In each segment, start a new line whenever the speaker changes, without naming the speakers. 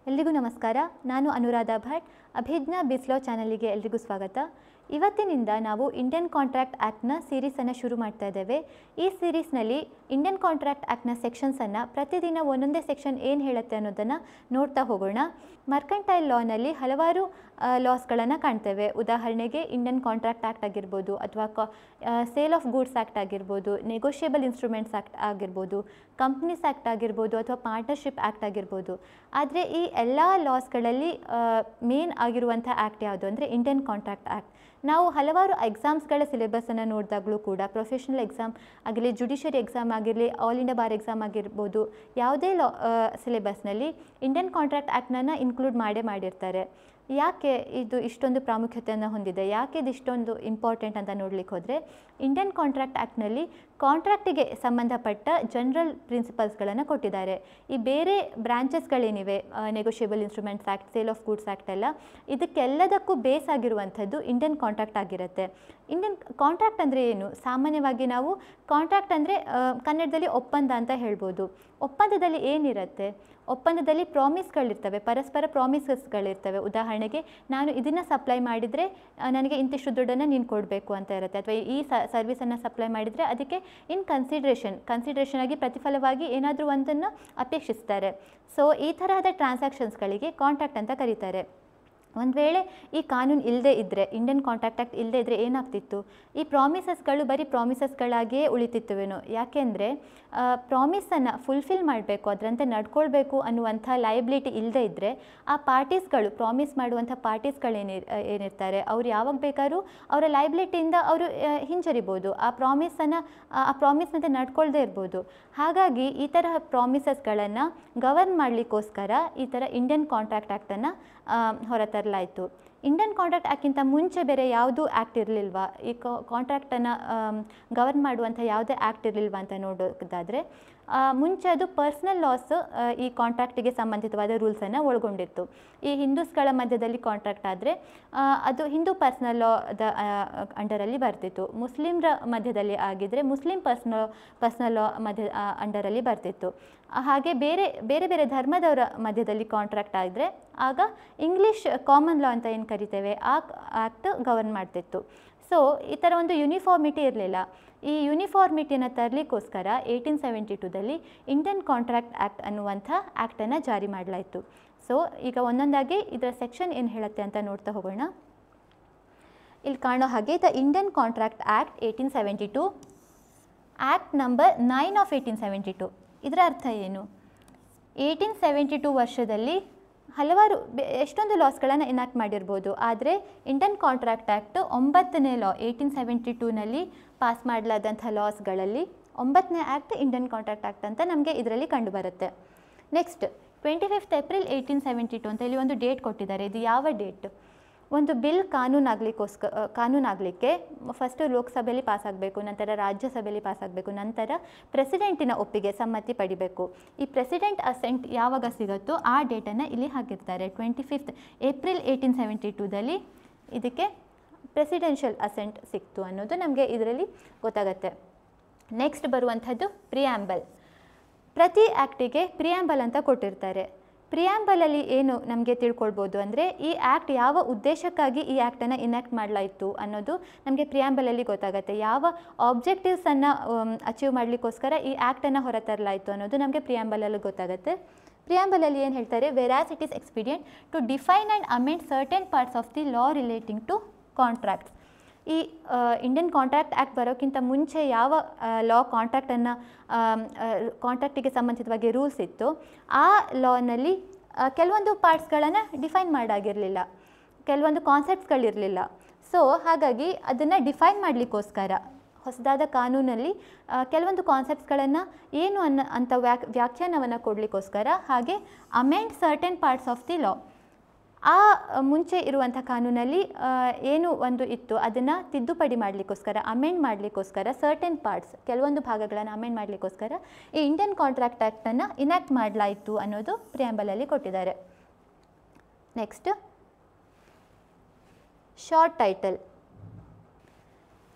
ಎಲ್ರಿಗೂ ನಮಸ್ಕಾರ. ನಾನು ಅನುರಾಧ ಭಟ್. ಅಭಿಜ್ಞಾ ಬಿಸ್ಲೋ ಚಾನಲ್ಗೆ ಎಲ್ರಿಗೂ ಸ್ವಾಗತ. ಇವತ್ತಿನಿಂದ ನಾವು ಇಂಡಿಯನ್ ಕಾಂಟ್ರಾಕ್ಟ್ ಆ್ಯಕ್ಟ್ನ ಸೀರೀಸನ್ನು ಶುರು ಮಾಡ್ತಾ ಇದ್ದೇವೆ. ಈ ಸೀರೀಸ್ನಲ್ಲಿ ಇಂಡಿಯನ್ ಕಾಂಟ್ರಾಕ್ಟ್ ಆ್ಯಕ್ಟ್ನ ಸೆಕ್ಷನ್ಸನ್ನು ಪ್ರತಿದಿನ ಒಂದೊಂದೇ ಸೆಕ್ಷನ್ ಏನು ಹೇಳುತ್ತೆ ಅನ್ನೋದನ್ನು ನೋಡ್ತಾ ಹೋಗೋಣ. ಮರ್ಕೆಂಟೈಲ್ ಲಾನಲ್ಲಿ ಹಲವಾರು ಲಾಸ್ಗಳನ್ನು ಕಾಣ್ತೇವೆ. ಉದಾಹರಣೆಗೆ ಇಂಡಿಯನ್ ಕಾಂಟ್ರಾಕ್ಟ್ ಆ್ಯಕ್ಟ್ ಆಗಿರ್ಬೋದು, ಅಥವಾ ಸೇಲ್ ಆಫ್ ಗೂಡ್ಸ್ ಆ್ಯಕ್ಟ್ ಆಗಿರ್ಬೋದು, ನೆಗೋಷಿಯಬಲ್ ಇನ್ಸ್ಟ್ರೂಮೆಂಟ್ಸ್ ಆ್ಯಕ್ಟ್ ಆಗಿರ್ಬೋದು, ಕಂಪ್ನೀಸ್ ಆ್ಯಕ್ಟ್ ಆಗಿರ್ಬೋದು, ಅಥವಾ ಪಾರ್ಟ್ನರ್ಶಿಪ್ ಆ್ಯಕ್ಟ್ ಆಗಿರ್ಬೋದು. ಆದರೆ ಈ ಎಲ್ಲ ಲಾಸ್ಗಳಲ್ಲಿ ಮೇನ್ ಆಗಿರುವಂಥ ಆ್ಯಕ್ಟ್ ಯಾವುದು ಅಂದರೆ ಇಂಡಿಯನ್ ಕಾಂಟ್ರಾಕ್ಟ್ ಆ್ಯಕ್ಟ್. ನಾವು ಹಲವಾರು ಎಕ್ಸಾಮ್ಸ್ಗಳ ಸಿಲೆಬಸನ್ನು ನೋಡಿದಾಗಲೂ ಕೂಡ, ಪ್ರೊಫೆಷನಲ್ ಎಕ್ಸಾಮ್ ಆಗಿರಲಿ, ಜುಡಿಷಿಯರಿ ಎಕ್ಸಾಮ್ ಆಗಿರಲಿ, ಆಲ್ ಇಂಡಿಯಾ ಬಾರ್ ಎಕ್ಸಾಮ್ ಆಗಿರ್ಬೋದು, ಯಾವುದೇ ಸಿಲೆಬಸ್ನಲ್ಲಿ ಇಂಡಿಯನ್ ಕಾಂಟ್ರಾಕ್ಟ್ ಆ್ಯಕ್ಟ್ನನ್ನು ಇನ್ಕ್ಲೂಡ್ ಮಾಡಿರ್ತಾರೆ. ಯಾಕೆ ಇದು ಇಷ್ಟೊಂದು ಪ್ರಾಮುಖ್ಯತೆಯನ್ನು ಹೊಂದಿದೆ, ಯಾಕೆ ಇದು ಇಷ್ಟೊಂದು ಇಂಪಾರ್ಟೆಂಟ್ ಅಂತ ನೋಡಲಿಕ್ಕೆ ಹೋದರೆ, ಇಂಡಿಯನ್ ಕಾಂಟ್ರಾಕ್ಟ್ ಆ್ಯಕ್ಟ್ನಲ್ಲಿ ಕಾಂಟ್ರಾಕ್ಟಿಗೆ ಸಂಬಂಧಪಟ್ಟ ಜನರಲ್ ಪ್ರಿನ್ಸಿಪಲ್ಸ್ಗಳನ್ನು ಕೊಟ್ಟಿದ್ದಾರೆ. ಈ ಬೇರೆ ಬ್ರಾಂಚಸ್ಗಳೇನಿವೆ, negotiable instruments act, sale of goods act ಎಲ್ಲ, ಇದಕ್ಕೆಲ್ಲದಕ್ಕೂ ಬೇಸ್ ಆಗಿರುವಂಥದ್ದು ಇಂಡಿಯನ್ ಕಾಂಟ್ರಾಕ್ಟ್ ಆಗಿರುತ್ತೆ. ಇಂಡಿಯನ್ ಕಾಂಟ್ರಾಕ್ಟ್ ಅಂದರೆ ಏನು? ಸಾಮಾನ್ಯವಾಗಿ ನಾವು ಕಾಂಟ್ರಾಕ್ಟ್ ಅಂದರೆ ಕನ್ನಡದಲ್ಲಿ ಒಪ್ಪಂದ ಅಂತ ಹೇಳ್ಬೋದು. ಒಪ್ಪಂದದಲ್ಲಿ ಏನಿರುತ್ತೆ? ಒಪ್ಪಂದದಲ್ಲಿ ಪ್ರಾಮಿಸ್ಗಳಿರ್ತವೆ, ಪರಸ್ಪರ ಪ್ರಾಮಿಸಸ್ಗಳಿರ್ತವೆ. ಉದಾಹರಣೆಗೆ, ನಾನು ಇದನ್ನು ಸಪ್ಲೈ ಮಾಡಿದರೆ ನನಗೆ ಇಂತಿಷ್ಟು ದುಡ್ಡನ್ನು ನೀನು ಕೊಡಬೇಕು ಅಂತ ಇರುತ್ತೆ, ಅಥವಾ ಈ ಸರ್ವಿಸನ್ನು ಸಪ್ಲೈ ಮಾಡಿದರೆ ಅದಕ್ಕೆ ಇನ್ ಕನ್ಸಿಡ್ರೇಷನ್ ಆಗಿ ಪ್ರತಿಫಲವಾಗಿ ಏನಾದರೂ ಒಂದನ್ನು ಅಪೇಕ್ಷಿಸ್ತಾರೆ. ಸೊ ಈ ತರಹದ ಟ್ರಾನ್ಸಾಕ್ಷನ್ಸ್ಗಳಿಗೆ ಕಾಂಟ್ರಾಕ್ಟ್ ಅಂತ ಕರೀತಾರೆ. ಒಂದು ವೇಳೆ ಈ ಕಾನೂನು ಇಲ್ಲದೆ ಇದ್ದರೆ, ಇಂಡಿಯನ್ ಕಾಂಟ್ರಾಕ್ಟ್ ಆ್ಯಕ್ಟ್ ಇಲ್ಲದೆ ಇದ್ದರೆ ಏನಾಗ್ತಿತ್ತು? ಈ ಪ್ರಾಮಿಸಸ್ಗಳು ಬರೀ ಪ್ರಾಮಿಸಸ್ಗಳಾಗಿಯೇ ಉಳಿತಿತ್ತುವೇನೋ. ಯಾಕೆಂದರೆ ಪ್ರಾಮಿಸನ್ನು ಫುಲ್ಫಿಲ್ ಮಾಡಬೇಕು, ಅದರಂತೆ ನಡ್ಕೊಳ್ಬೇಕು ಅನ್ನುವಂಥ ಲಯಬಿಲಿಟಿ ಇಲ್ಲದೆ ಇದ್ದರೆ, ಆ ಪಾರ್ಟೀಸ್ಗಳು, ಪ್ರಾಮಿಸ್ ಮಾಡುವಂಥ ಏನಿರ್ತಾರೆ ಅವ್ರು ಯಾವಾಗ ಬೇಕಾದ್ರೂ ಅವರ ಲಯಬಿಲಿಟಿಯಿಂದ ಅವರು ಹಿಂಜರಿಬೋದು, ಆ ಪ್ರಾಮಿಸ್ನಂತೆ ನಡ್ಕೊಳ್ದೇ ಇರ್ಬೋದು. ಹಾಗಾಗಿ ಈ ತರಹ ಪ್ರಾಮಿಸಸ್ಗಳನ್ನು ಗವರ್ನ್ ಮಾಡಲಿಕ್ಕೋಸ್ಕರ ಈ ಥರ ಇಂಡಿಯನ್ ಕಾಂಟ್ರಾಕ್ಟ್ ಆ್ಯಕ್ಟನ್ನು ಹೊರತರಲಾಯಿತು. ಇಂಡಿಯನ್ ಕಾಂಟ್ರಾಕ್ಟ್ ಆ್ಯಕ್ಟ್ಗಿಂತ ಮುಂಚೆ ಬೇರೆ ಯಾವುದೂ ಆ್ಯಕ್ಟ್ ಇರಲಿಲ್ವಾ? ಈ ಕಾಂಟ್ರಾಕ್ಟನ್ನು ಗವರ್ನ್ ಮಾಡುವಂಥ ಯಾವುದೇ ಆ್ಯಕ್ಟ್ ಇರಲಿಲ್ವಾ ಅಂತ ನೋಡೋದಾದರೆ, ಮುಂಚೆ ಅದು ಪರ್ಸ್ನಲ್ ಲಾಸ್ ಈ ಕಾಂಟ್ರಾಕ್ಟಿಗೆ ಸಂಬಂಧಿತವಾದ ರೂಲ್ಸನ್ನು ಒಳಗೊಂಡಿತ್ತು. ಈ ಹಿಂದೂಸ್ಗಳ ಮಧ್ಯದಲ್ಲಿ ಕಾಂಟ್ರಾಕ್ಟ್ ಆದರೆ ಅದು ಹಿಂದೂ ಪರ್ಸ್ನಲ್ ಲಾದ ಅಂಡರಲ್ಲಿ ಬರ್ತಿತ್ತು. ಮುಸ್ಲಿಮ್ರ ಮಧ್ಯದಲ್ಲಿ ಆಗಿದ್ದರೆ ಮುಸ್ಲಿಂ ಪರ್ಸ್ನಲ್ ಲಾ ಅಂಡರಲ್ಲಿ ಬರ್ತಿತ್ತು. ಹಾಗೆ ಬೇರೆ ಬೇರೆ ಧರ್ಮದವರ ಮಧ್ಯದಲ್ಲಿ ಕಾಂಟ್ರಾಕ್ಟ್ ಆದರೆ ಆಗ ಇಂಗ್ಲೀಷ್ ಕಾಮನ್ ಲಾ ಅಂತ ಏನು ಕರಿತೇವೆ, ಆ ಆ್ಯಕ್ಟ್ ಗವರ್ನ್ ಮಾಡ್ತಿತ್ತು. ಸೊ ಈ ಥರ ಒಂದು ಯೂನಿಫಾರ್ಮಿಟಿ ಇರಲಿಲ್ಲ. ಈ ಯೂನಿಫಾರ್ಮಿಟಿಯನ್ನು ತರಲಿಕ್ಕೋಸ್ಕರ 1872ದಲ್ಲಿ ಇಂಡಿಯನ್ ಕಾಂಟ್ರಾಕ್ಟ್ ಆ್ಯಕ್ಟ್ ಅನ್ನುವಂಥ ಆ್ಯಕ್ಟನ್ನು ಜಾರಿ ಮಾಡಲಾಯಿತು. ಸೊ ಈಗ ಒಂದೊಂದಾಗಿ ಇದರ ಸೆಕ್ಷನ್ ಏನು ಹೇಳುತ್ತೆ ಅಂತ ನೋಡ್ತಾ ಹೋಗೋಣ. ಇಲ್ಲಿ ಕಾಣೋ ಹಾಗೆ the Indian contract act 1872, act number 9 of 1872. ಇದರ ಅರ್ಥ ಏನು? 1872 ವರ್ಷದಲ್ಲಿ ಹಲವಾರು ಎಷ್ಟೊಂದು ಲಾಸ್ಗಳನ್ನು ಎನಾಕ್ಟ್ ಮಾಡಿರ್ಬೋದು, ಆದರೆ ಇಂಡಿಯನ್ ಕಾಂಟ್ರಾಕ್ಟ್ ಆ್ಯಕ್ಟ್ 9ನೇ ಲಾ 1872ನಲ್ಲಿ ಪಾಸ್ ಮಾಡಲಾದಂಥ ಲಾಸ್ಗಳಲ್ಲಿ 9ನೇ ಆ್ಯಕ್ಟ್ ಇಂಡಿಯನ್ ಕಾಂಟ್ರಾಕ್ಟ್ ಆ್ಯಕ್ಟ್ ಅಂತ ನಮಗೆ ಇದರಲ್ಲಿ ಕಂಡುಬರುತ್ತೆ. ನೆಕ್ಸ್ಟ್ 25 ಏಪ್ರಿಲ್ 1872 ಅಂತ ಇಲ್ಲಿ ಒಂದು ಡೇಟ್ ಕೊಟ್ಟಿದ್ದಾರೆ. ಇದು ಯಾವ ಡೇಟ್? ಒಂದು ಬಿಲ್ ಕಾನೂನಾಗಲಿಕ್ಕೆ ಫಸ್ಟು ಲೋಕಸಭೆಯಲ್ಲಿ ಪಾಸಾಗಬೇಕು, ನಂತರ ರಾಜ್ಯಸಭೆಯಲ್ಲಿ ಪಾಸಾಗಬೇಕು, ನಂತರ ಪ್ರೆಸಿಡೆಂಟಿನ ಒಪ್ಪಿಗೆ, ಸಮ್ಮತಿ ಪಡಿಬೇಕು. ಈ ಪ್ರೆಸಿಡೆಂಟ್ ಅಸೆಂಟ್ ಯಾವಾಗ ಸಿಗುತ್ತೋ ಆ ಡೇಟನ್ನು ಇಲ್ಲಿ ಹಾಕಿರ್ತಾರೆ. 25 ಏಪ್ರಿಲ್ 1872ದಲ್ಲಿ ಇದಕ್ಕೆ ಪ್ರೆಸಿಡೆನ್ಷಿಯಲ್ ಅಸೆಂಟ್ ಸಿಕ್ತು ಅನ್ನೋದು ನಮಗೆ ಇದರಲ್ಲಿ ಗೊತ್ತಾಗುತ್ತೆ. ನೆಕ್ಸ್ಟ್ ಬರುವಂಥದ್ದು ಪ್ರಿಯಾಂಬಲ್. ಪ್ರತಿ ಆ್ಯಕ್ಟಿಗೆ ಪ್ರಿಯಾಂಬಲ್ ಅಂತ ಕೊಟ್ಟಿರ್ತಾರೆ. ಪ್ರಿಯಾಂಬಲಲ್ಲಿ ಏನು ನಮಗೆ ತಿಳ್ಕೊಳ್ಬೋದು ಅಂದರೆ, ಈ ಆ್ಯಕ್ಟ್ ಯಾವ ಉದ್ದೇಶಕ್ಕಾಗಿ ಈ ಆ್ಯಕ್ಟನ್ನು ಇನ್ಯಾಕ್ಟ್ ಮಾಡಲಾಯಿತು ಅನ್ನೋದು ನಮಗೆ ಪ್ರಿಯಾಂಬಲಲ್ಲಿ ಗೊತ್ತಾಗುತ್ತೆ. ಯಾವ ಆಬ್ಜೆಕ್ಟಿವ್ಸನ್ನು ಅಚೀವ್ ಮಾಡಲಿಕ್ಕೋಸ್ಕರ ಈ ಆ್ಯಕ್ಟನ್ನು ಹೊರತರಲಾಯಿತು ಅನ್ನೋದು ನಮಗೆ ಪ್ರಿಯಾಂಬಲಲ್ಲಿ ಗೊತ್ತಾಗುತ್ತೆ. ಪ್ರಿಯಾಂಬಲಲ್ಲಿ ಏನು ಹೇಳ್ತಾರೆ? Whereas it is expedient to define and amend certain parts of the law relating to contracts. ಈ ಇಂಡಿಯನ್ ಕಾಂಟ್ರಾಕ್ಟ್ ಆ್ಯಕ್ಟ್ ಬರೋಕ್ಕಿಂತ ಮುಂಚೆ ಯಾವ ಲಾ ಕಾಂಟ್ರಾಕ್ಟಿಗೆ ಸಂಬಂಧಿತವಾಗಿ ರೂಲ್ಸ್ ಇತ್ತು, ಆ ಲಾನಲ್ಲಿ ಕೆಲವೊಂದು ಪಾರ್ಟ್ಸ್ಗಳನ್ನು ಡಿಫೈನ್ ಮಾಡಾಗಿರಲಿಲ್ಲ, ಕೆಲವೊಂದು ಕಾನ್ಸೆಪ್ಟ್ಸ್ಗಳಿರಲಿಲ್ಲ. ಸೊ ಹಾಗಾಗಿ ಅದನ್ನು ಡಿಫೈನ್ ಮಾಡಲಿಕ್ಕೋಸ್ಕರ ಹೊಸದಾದ ಕಾನೂನಲ್ಲಿ ಕೆಲವೊಂದು ಕಾನ್ಸೆಪ್ಟ್ಸ್ಗಳನ್ನು ಏನು ಅಂತ ವ್ಯಾಖ್ಯಾನವನ್ನು ಕೊಡಲಿಕ್ಕೋಸ್ಕರ, ಹಾಗೆ amend certain parts of the ಲಾ, ಆ ಮುಂಚೆ ಇರುವಂಥ ಕಾನೂನಲ್ಲಿ ಏನು ಒಂದು ಇತ್ತು ಅದನ್ನು ತಿದ್ದುಪಡಿ ಮಾಡಲಿಕ್ಕೋಸ್ಕರ, ಅಮೆಂಡ್ ಮಾಡಲಿಕ್ಕೋಸ್ಕರ, ಸರ್ಟೆನ್ ಪಾರ್ಟ್ಸ್, ಕೆಲವೊಂದು ಭಾಗಗಳನ್ನು ಅಮೆಂಡ್ ಮಾಡಲಿಕ್ಕೋಸ್ಕರ ಈ ಇಂಡಿಯನ್ ಕಾಂಟ್ರಾಕ್ಟ್ ಆ್ಯಕ್ಟನ್ನು ಇನ್ಯಾಕ್ಟ್ ಮಾಡಲಾಯಿತು ಅನ್ನೋದು ಪ್ರಿಯಾಂಬಲಲ್ಲಿ ಕೊಟ್ಟಿದ್ದಾರೆ. Next short title.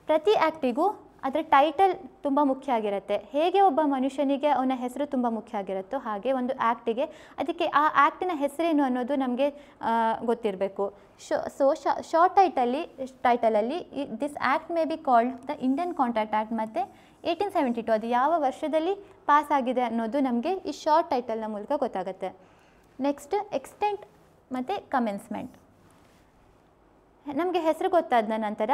ಪ್ರತಿ ಆ್ಯಕ್ಟಿಗೂ ಅದರ ಟೈಟಲ್ ತುಂಬ ಮುಖ್ಯ ಆಗಿರುತ್ತೆ. ಹೇಗೆ ಒಬ್ಬ ಮನುಷ್ಯನಿಗೆ ಅವನ ಹೆಸರು ತುಂಬ ಮುಖ್ಯ ಆಗಿರುತ್ತೋ ಹಾಗೆ ಒಂದು ಆ್ಯಕ್ಟಿಗೆ ಅದಕ್ಕೆ ಆ ಆ್ಯಕ್ಟಿನ ಹೆಸರೇನು ಅನ್ನೋದು ನಮಗೆ ಗೊತ್ತಿರಬೇಕು. ಶಾರ್ಟ್ ಟೈಟಲಲ್ಲಿ this act may be called the Indian contract act ಮತ್ತು 1872 ಅದು ಯಾವ ವರ್ಷದಲ್ಲಿ ಪಾಸ್ ಆಗಿದೆ ಅನ್ನೋದು ನಮಗೆ ಈ ಶಾರ್ಟ್ ಟೈಟಲ್ನ ಮೂಲಕ ಗೊತ್ತಾಗುತ್ತೆ. ನೆಕ್ಸ್ಟ್ ಎಕ್ಸ್ಟೆಂಟ್ ಮತ್ತು ಕಮೆನ್ಸ್ಮೆಂಟ್. ನಮಗೆ ಹೆಸರು ಗೊತ್ತಾದ ನಂತರ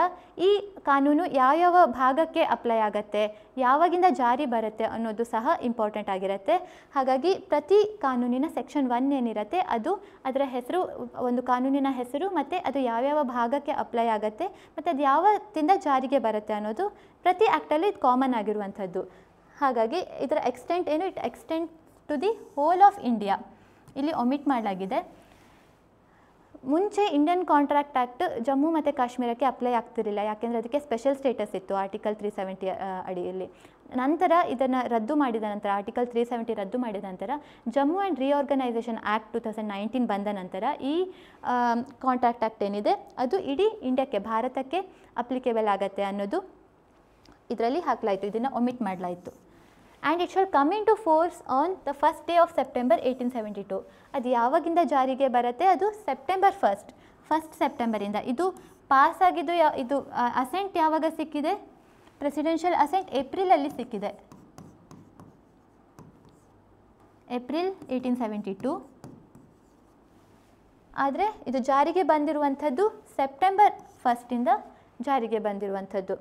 ಈ ಕಾನೂನು ಯಾವ್ಯಾವ ಭಾಗಕ್ಕೆ ಅಪ್ಲೈ ಆಗುತ್ತೆ, ಯಾವಾಗಿಂದ ಜಾರಿ ಬರುತ್ತೆ ಅನ್ನೋದು ಸಹ ಇಂಪಾರ್ಟೆಂಟ್ ಆಗಿರುತ್ತೆ. ಹಾಗಾಗಿ ಪ್ರತಿ ಕಾನೂನಿನ ಸೆಕ್ಷನ್ 1 ಏನಿರುತ್ತೆ ಅದು ಅದರ ಹೆಸರು, ಒಂದು ಕಾನೂನಿನ ಹೆಸರು ಮತ್ತು ಅದು ಯಾವ್ಯಾವ ಭಾಗಕ್ಕೆ ಅಪ್ಲೈ ಆಗುತ್ತೆ ಮತ್ತು ಅದು ಯಾವತ್ತಿಂದ ಜಾರಿಗೆ ಬರುತ್ತೆ ಅನ್ನೋದು ಪ್ರತಿ ಆ್ಯಕ್ಟಲ್ಲಿ ಇದು ಕಾಮನ್ ಆಗಿರುವಂಥದ್ದು. ಹಾಗಾಗಿ ಇದರ ಎಕ್ಸ್ಟೆಂಟ್ ಏನು, it extend to the whole of India ಇಲ್ಲಿ ಒಮಿಟ್ ಮಾಡಲಾಗಿದೆ. ಮುಂಚೆ ಇಂಡಿಯನ್ ಕಾಂಟ್ರಾಕ್ಟ್ ಆ್ಯಕ್ಟ್ ಜಮ್ಮು ಮತ್ತು ಕಾಶ್ಮೀರಕ್ಕೆ ಅಪ್ಲೈ ಆಗ್ತಿರಲಿಲ್ಲ, ಯಾಕೆಂದರೆ ಅದಕ್ಕೆ ಸ್ಪೆಷಲ್ ಸ್ಟೇಟಸ್ ಇತ್ತು ಆರ್ಟಿಕಲ್ 370 ಅಡಿಯಲ್ಲಿ. ನಂತರ ಇದನ್ನು ರದ್ದು ಮಾಡಿದ ನಂತರ, ಆರ್ಟಿಕಲ್ 370 ರದ್ದು ಮಾಡಿದ ನಂತರ ಜಮ್ಮು ಆ್ಯಂಡ್ ರಿಆರ್ಗನೈಸೇಷನ್ ಆ್ಯಕ್ಟ್ 2019 ಬಂದ ನಂತರ ಈ ಕಾಂಟ್ರಾಕ್ಟ್ ಆ್ಯಕ್ಟ್ ಏನಿದೆ ಅದು ಇಡೀ ಇಂಡಿಯಾಕ್ಕೆ, ಭಾರತಕ್ಕೆ ಅಪ್ಲಿಕೇಬಲ್ ಆಗುತ್ತೆ ಅನ್ನೋದು ಇದರಲ್ಲಿ ಹಾಕಲಾಯಿತು, ಇದನ್ನು ಒಮಿಟ್ ಮಾಡಲಾಯಿತು. And it shall come into force on the first day of September 1872. ಅದು ಯಾವಾಗಿಂದ ಜಾರಿಗೆ ಬರುತ್ತೆ, ಅದು ಸೆಪ್ಟೆಂಬರ್ 1 ಸೆಪ್ಟೆಂಬರಿಂದ. ಇದು ಪಾಸ್ ಆಗಿದ್ದು ಇದು ಅಸೆಂಟ್ ಯಾವಾಗ ಸಿಕ್ಕಿದೆ, ಪ್ರೆಸಿಡೆನ್ಷಿಯಲ್ ಅಸೆಂಟ್ ಏಪ್ರಿಲಲ್ಲಿ ಸಿಕ್ಕಿದೆ, ಏಪ್ರಿಲ್ 1872. ಆದರೆ ಇದು ಜಾರಿಗೆ ಬಂದಿರುವಂಥದ್ದು ಸೆಪ್ಟೆಂಬರ್ 1 ಜಾರಿಗೆ ಬಂದಿರುವಂಥದ್ದು.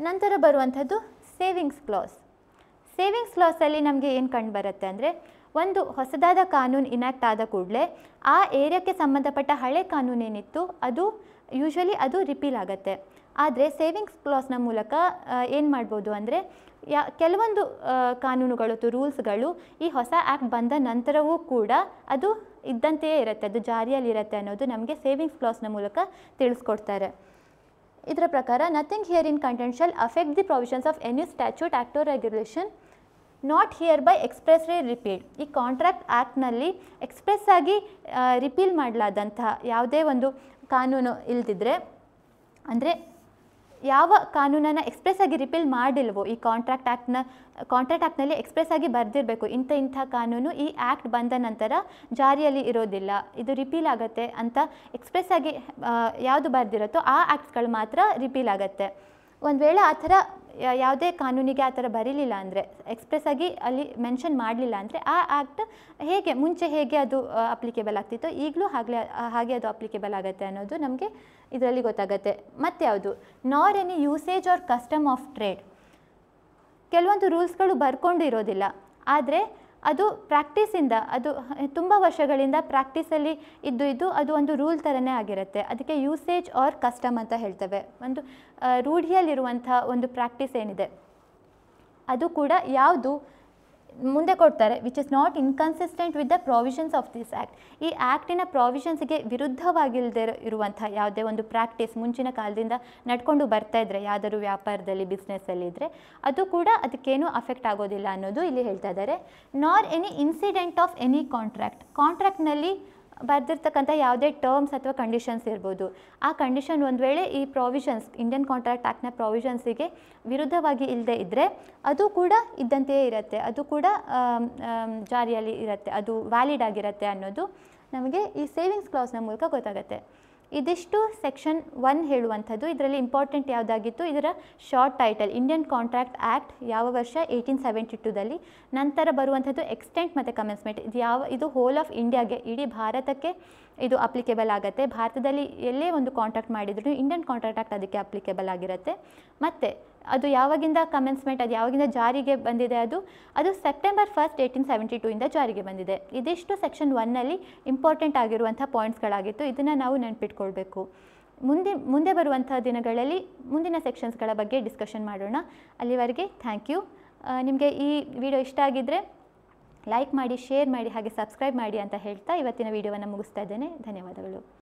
ನಂತರ ಬರುವಂಥದ್ದು ಸೇವಿಂಗ್ಸ್ ಕ್ಲಾಸ್. ಸೇವಿಂಗ್ಸ್ ಕ್ಲಾಸಲ್ಲಿ ನಮಗೆ ಏನು ಕಂಡು ಬರುತ್ತೆ ಅಂದರೆ, ಒಂದು ಹೊಸದಾದ ಕಾನೂನು ಇನ್ಯಾಕ್ಟ್ ಆದ ಕೂಡಲೇ ಆ ಏರಿಯಾಕ್ಕೆ ಸಂಬಂಧಪಟ್ಟ ಹಳೆ ಕಾನೂನೇನಿತ್ತು ಅದು ಯೂಶ್ವಲಿ ಅದು ರಿಪೀಲ್ ಆಗುತ್ತೆ. ಆದರೆ ಸೇವಿಂಗ್ಸ್ ಕ್ಲಾಸ್ನ ಮೂಲಕ ಏನು ಮಾಡ್ಬೋದು ಅಂದರೆ, ಕೆಲವೊಂದು ಕಾನೂನುಗಳು ಅಥವಾ ರೂಲ್ಸ್ಗಳು ಈ ಹೊಸ ಆ್ಯಕ್ಟ್ ಬಂದ ನಂತರವೂ ಕೂಡ ಅದು ಇದ್ದಂತೆಯೇ ಇರುತ್ತೆ, ಅದು ಜಾರಿಯಲ್ಲಿರುತ್ತೆ ಅನ್ನೋದು ನಮಗೆ ಸೇವಿಂಗ್ಸ್ ಕ್ಲಾಸ್ನ ಮೂಲಕ ತಿಳಿಸ್ಕೊಡ್ತಾರೆ. ಇದರ ಪ್ರಕಾರ nothing herein content shall affect the provisions of any statute, act or regulation not hereby expressly repealed. ಈ ಕಾಂಟ್ರಾಕ್ಟ್ ಆ್ಯಕ್ಟ್ನಲ್ಲಿ ಎಕ್ಸ್ಪ್ರೆಸ್ ಆಗಿ ರಿಪೀಲ್ ಮಾಡಲಾದಂತಹ ಯಾವುದೇ ಒಂದು ಕಾನೂನು ಇಲ್ದಿದ್ರೆ, ಅಂದರೆ ಯಾವ ಕಾನೂನನ್ನು ಎಕ್ಸ್ಪ್ರೆಸ್ ಆಗಿ ರಿಪೀಲ್ ಮಾಡಿಲ್ವೋ, ಈ ಕಾಂಟ್ರಾಕ್ಟ್ ಆ್ಯಕ್ಟ್ನಲ್ಲಿ ಎಕ್ಸ್ಪ್ರೆಸ್ ಆಗಿ ಬರೆದಿರಬೇಕು ಇಂಥ ಕಾನೂನು ಈ ಆ್ಯಕ್ಟ್ ಬಂದ ನಂತರ ಜಾರಿಯಲ್ಲಿ ಇರೋದಿಲ್ಲ, ಇದು ರಿಪೀಲ್ ಆಗುತ್ತೆ ಅಂತ ಎಕ್ಸ್ಪ್ರೆಸ್ ಆಗಿ ಯಾವುದು ಬರೆದಿರುತ್ತೋ ಆ ಆ್ಯಕ್ಟ್ಸ್ಗಳು ಮಾತ್ರ ರಿಪೀಲ್ ಆಗುತ್ತೆ. ಒಂದು ವೇಳೆ ಆ ಥರ ಯಾವುದೇ ಕಾನೂನಿಗೆ ಆ ಥರ ಬರೀಲಿಲ್ಲ ಅಂದರೆ, ಎಕ್ಸ್ಪ್ರೆಸ್ ಆಗಿ ಅಲ್ಲಿ ಮೆನ್ಷನ್ ಮಾಡಲಿಲ್ಲ ಅಂದರೆ, ಆ ಆ್ಯಕ್ಟ್ ಮುಂಚೆ ಹೇಗೆ ಅದು ಅಪ್ಲಿಕೇಬಲ್ ಆಗ್ತಿತ್ತು ಈಗಲೂ ಹಾಗೆ ಅದು ಅಪ್ಲಿಕೇಬಲ್ ಆಗುತ್ತೆ ಅನ್ನೋದು ನಮಗೆ ಇದರಲ್ಲಿ ಗೊತ್ತಾಗುತ್ತೆ. ಮತ್ತು ಯಾವುದು, ನಾರ್ any usage R custom of trade. ಕೆಲವೊಂದು ರೂಲ್ಸ್ಗಳು ಬರ್ಕೊಂಡು ಇರೋದಿಲ್ಲ, ಆದರೆ ಅದು ಪ್ರಾಕ್ಟೀಸಿಂದ, ಅದು ತುಂಬ ವರ್ಷಗಳಿಂದ ಪ್ರಾಕ್ಟೀಸಲ್ಲಿ ಇದ್ದು ಅದು ಒಂದು ರೂಲ್ ಥರನೇ ಆಗಿರುತ್ತೆ. ಅದಕ್ಕೆ ಯೂಸೇಜ್ ಆರ್ ಕಸ್ಟಮ್ ಅಂತ ಹೇಳ್ತೇವೆ. ಒಂದು ರೂಢಿಯಲ್ಲಿರುವಂಥ ಒಂದು ಪ್ರಾಕ್ಟೀಸ್ ಏನಿದೆ ಅದು ಕೂಡ ಯಾವುದು ಮುಂದೆ ಕೊಡ್ತಾರೆ, which is not inconsistent with the provisions of this act. ಈ ಆ್ಯಕ್ಟಿನ ಪ್ರಾವಿಷನ್ಸ್ಗೆ ವಿರುದ್ಧವಾಗಿಲ್ಲದೆ ಇರುವಂಥ ಯಾವುದೇ ಒಂದು ಪ್ರಾಕ್ಟೀಸ್ ಮುಂಚಿನ ಕಾಲದಿಂದ ನಡ್ಕೊಂಡು ಬರ್ತಾ ಇದ್ದರೆ, ಯಾವುದಾದ್ರು ವ್ಯಾಪಾರದಲ್ಲಿ ಬಿಸ್ನೆಸ್ಸಲ್ಲಿ ಇದ್ದರೆ ಅದು ಕೂಡ ಅದಕ್ಕೇನು ಅಫೆಕ್ಟ್ ಆಗೋದಿಲ್ಲ ಅನ್ನೋದು ಇಲ್ಲಿ ಹೇಳ್ತಾ ಇದ್ದಾರೆ. ನಾರ್ ಎನಿ ಇನ್ಸಿಡೆಂಟ್ ಆಫ್ ಎನಿ ಕಾಂಟ್ರಾಕ್ಟ್ನಲ್ಲಿ ಬರೆದಿರ್ತಕ್ಕಂಥ ಯಾವುದೇ ಟರ್ಮ್ಸ್ ಅಥವಾ ಕಂಡೀಷನ್ಸ್ ಇರ್ಬೋದು, ಆ ಕಂಡೀಷನ್ ಒಂದು ವೇಳೆ ಈ ಪ್ರಾವಿಷನ್ಸ್, ಇಂಡಿಯನ್ ಕಾಂಟ್ರಾಕ್ಟ್ ಆ್ಯಕ್ಟ್ನ ಪ್ರಾವಿಷನ್ಸಿಗೆ ವಿರುದ್ಧವಾಗಿ ಇಲ್ಲದೆ ಇದ್ದರೆ ಅದು ಕೂಡ ಇದ್ದಂತೆಯೇ ಇರುತ್ತೆ, ಅದು ಕೂಡ ಜಾರಿಯಲ್ಲಿ ಇರುತ್ತೆ, ಅದು ವ್ಯಾಲಿಡ್ ಆಗಿರುತ್ತೆ ಅನ್ನೋದು ನಮಗೆ ಈ ಸೇವಿಂಗ್ಸ್ ಕ್ಲಾಸ್ನ ಮೂಲಕ ಗೊತ್ತಾಗುತ್ತೆ. ಇದಿಷ್ಟು ಸೆಕ್ಷನ್ 1 ಹೇಳುವಂಥದ್ದು. ಇದರಲ್ಲಿ ಇಂಪಾರ್ಟೆಂಟ್ ಯಾವುದಾಗಿತ್ತು, ಇದರ short title Indian contract act ಯಾವ ವರ್ಷ 1872ದಲ್ಲಿ, ನಂತರ ಬರುವಂಥದ್ದು ಎಕ್ಸ್ಟೆಂಟ್ ಮತ್ತು ಕಮೆನ್ಸ್ಮೆಂಟ್. ಇದು ಹೋಲ್ ಆಫ್ ಇಂಡಿಯಾಗೆ, ಇಡೀ ಭಾರತಕ್ಕೆ ಇದು ಅಪ್ಲಿಕೇಬಲ್ ಆಗುತ್ತೆ. ಭಾರತದಲ್ಲಿ ಎಲ್ಲೇ ಒಂದು ಕಾಂಟ್ರಾಕ್ಟ್ ಮಾಡಿದ್ರು ಇಂಡಿಯನ್ ಕಾಂಟ್ರಾಕ್ಟ್ ಆ್ಯಕ್ಟ್ ಅದಕ್ಕೆ ಅಪ್ಲಿಕೇಬಲ್ ಆಗಿರುತ್ತೆ. ಮತ್ತು ಅದು ಯಾವಾಗಿಂದ ಕಮೆನ್ಸ್ಮೆಂಟ್, ಅದು ಯಾವಾಗಿಂದ ಜಾರಿಗೆ ಬಂದಿದೆ, ಅದು ಸೆಪ್ಟೆಂಬರ್ 1, 1872 ಜಾರಿಗೆ ಬಂದಿದೆ. ಇದಿಷ್ಟು ಸೆಕ್ಷನ್ 1ನಲ್ಲಿ ಇಂಪಾರ್ಟೆಂಟ್ ಆಗಿರುವಂಥ ಪಾಯಿಂಟ್ಸ್ಗಳಾಗಿತ್ತು. ಇದನ್ನು ನಾವು ನೆನಪಿಟ್ಕೊಳ್ಬೇಕು. ಮುಂದೆ ಬರುವಂಥ ದಿನಗಳಲ್ಲಿ ಮುಂದಿನ ಸೆಕ್ಷನ್ಸ್ಗಳ ಬಗ್ಗೆ ಡಿಸ್ಕಷನ್ ಮಾಡೋಣ. ಅಲ್ಲಿವರೆಗೆ ಥ್ಯಾಂಕ್ ಯು. ನಿಮಗೆ ಈ ವಿಡಿಯೋ ಇಷ್ಟ ಆಗಿದ್ದರೆ ಲೈಕ್ ಮಾಡಿ, ಶೇರ್ ಮಾಡಿ, ಹಾಗೆ ಸಬ್ಸ್ಕ್ರೈಬ್ ಮಾಡಿ ಅಂತ ಹೇಳ್ತಾ ಇವತ್ತಿನ ವಿಡಿಯೋವನ್ನು ಮುಗಿಸ್ತಾ ಇದ್ದೇನೆ. ಧನ್ಯವಾದಗಳು.